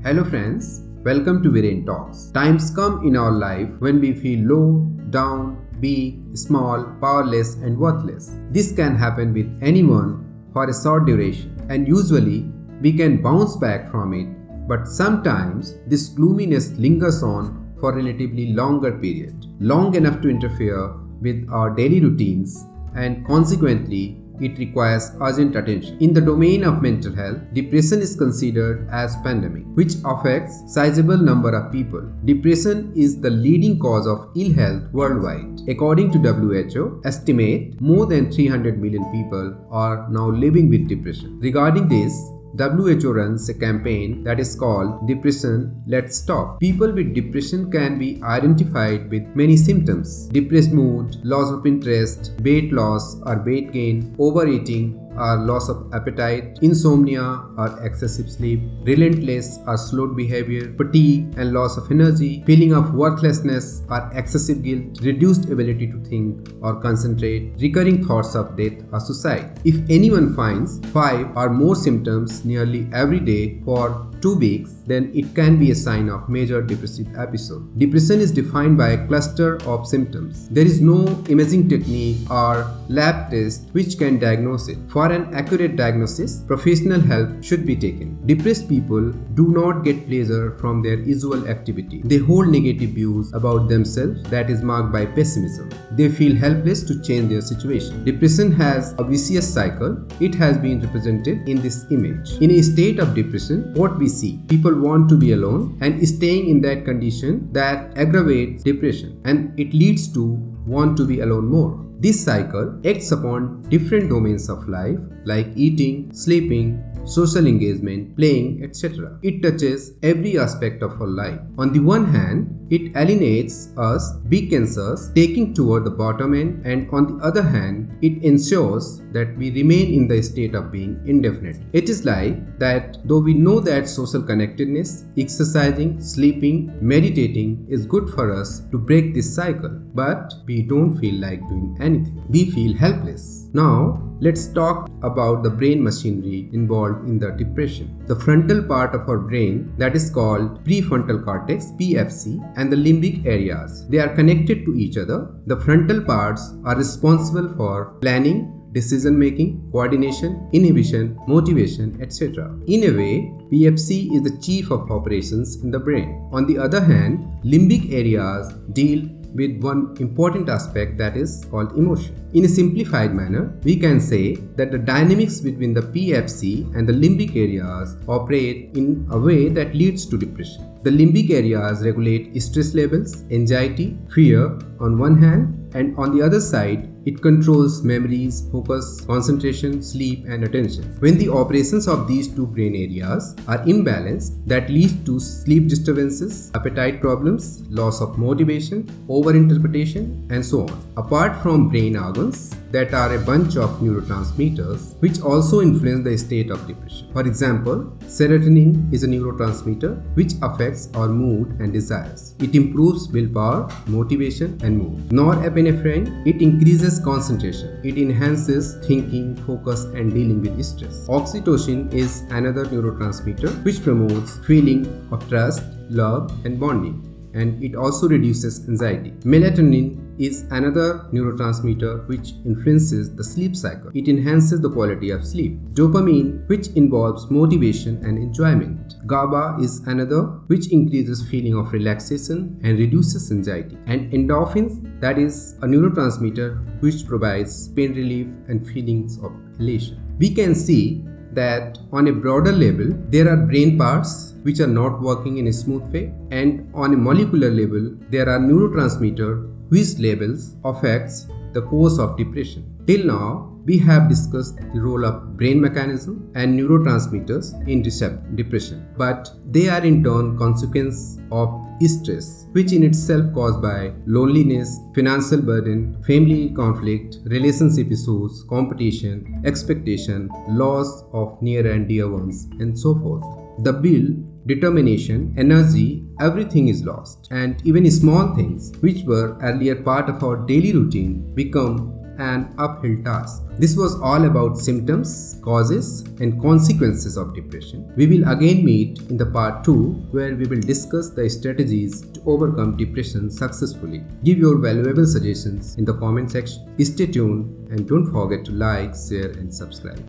Hello friends, welcome to Viren Talks. Times come in our life when we feel low, down, weak, small, powerless and worthless. This can happen with anyone for a short duration and usually we can bounce back from it, but sometimes this gloominess lingers on for a relatively longer period, long enough to interfere with our daily routines and consequently it requires urgent attention. In the domain of mental health, depression is considered as pandemic, which affects sizable number of people. Depression is the leading cause of ill health worldwide. According to WHO, estimate more than 300 million people are now living with depression. Regarding this, WHO runs a campaign that is called Depression Let's Stop. People with depression can be identified with many symptoms: depressed mood, loss of interest, weight loss or weight gain, overeating or loss of appetite, insomnia or excessive sleep, relentless or slowed behavior, fatigue and loss of energy, feeling of worthlessness or excessive guilt, reduced ability to think or concentrate, recurring thoughts of death or suicide. If anyone finds 5 or more symptoms nearly every day for 2 weeks, then it can be a sign of major depressive episode. Depression is defined by a cluster of symptoms. There is no imaging technique or lab test which can diagnose it. For an accurate diagnosis, professional help should be taken. Depressed people do not get pleasure from their usual activity. They hold negative views about themselves that is marked by pessimism. They feel helpless to change their situation. Depression has a vicious cycle. It has been represented in this image. In a state of depression, what we see, people want to be alone and staying in that condition that aggravates depression and it leads to want to be alone more. This cycle acts upon different domains of life like eating, sleeping, social engagement, playing, etc. It touches every aspect of our life. On the one hand, it alienates us, weakens us, taking toward the bottom end, and on the other hand, it ensures that we remain in the state of being indefinite. It is like that though we know that social connectedness, exercising, sleeping, meditating is good for us to break this cycle, but we don't feel like doing anything. We feel helpless. Now, let's talk about the brain machinery involved in the depression. The frontal part of our brain, that is called prefrontal cortex (PFC), and the limbic areas. They are connected to each other. The frontal parts are responsible for planning, decision making, coordination, inhibition, motivation, etc. In a way, PFC is the chief of operations in the brain. On the other hand, limbic areas deal with one important aspect that is called emotion. In a simplified manner, we can say that the dynamics between the PFC and the limbic areas operate in a way that leads to depression. The limbic areas regulate stress levels, anxiety, fear on one hand, and on the other side, it controls memories, focus, concentration, sleep, and attention. When the operations of these two brain areas are imbalanced, that leads to sleep disturbances, appetite problems, loss of motivation, overinterpretation, and so on. Apart from brain organs, that are a bunch of neurotransmitters which also influence the state of depression. For example, serotonin is a neurotransmitter which affects our mood and desires. It improves willpower, motivation, and mood. Norepinephrine, it increases concentration. It enhances thinking, focus, and dealing with stress. Oxytocin is another neurotransmitter which promotes feeling of trust, love, and bonding, and it also reduces anxiety. Melatonin is another neurotransmitter which influences the sleep cycle. It enhances the quality of sleep. Dopamine, which involves motivation and enjoyment. GABA is another which increases feeling of relaxation and reduces anxiety. And endorphins, that is a neurotransmitter which provides pain relief and feelings of elation. We can see that on a broader level, there are brain parts which are not working in a smooth way, and on a molecular level, there are neurotransmitters whose levels affects the course of depression. Till now, we have discussed the role of brain mechanism and neurotransmitters in depression, but they are in turn consequence of stress, which in itself caused by loneliness, financial burden, family conflict, relationship issues, competition, expectation, loss of near and dear ones, and so forth. The will, determination, energy, everything is lost, and even small things which were earlier part of our daily routine become an uphill task. This was all about symptoms, causes, and consequences of depression. We will again meet in the part 2 where we will discuss the strategies to overcome depression successfully. Give your valuable suggestions in the comment section. Stay tuned and don't forget to like, share, and subscribe.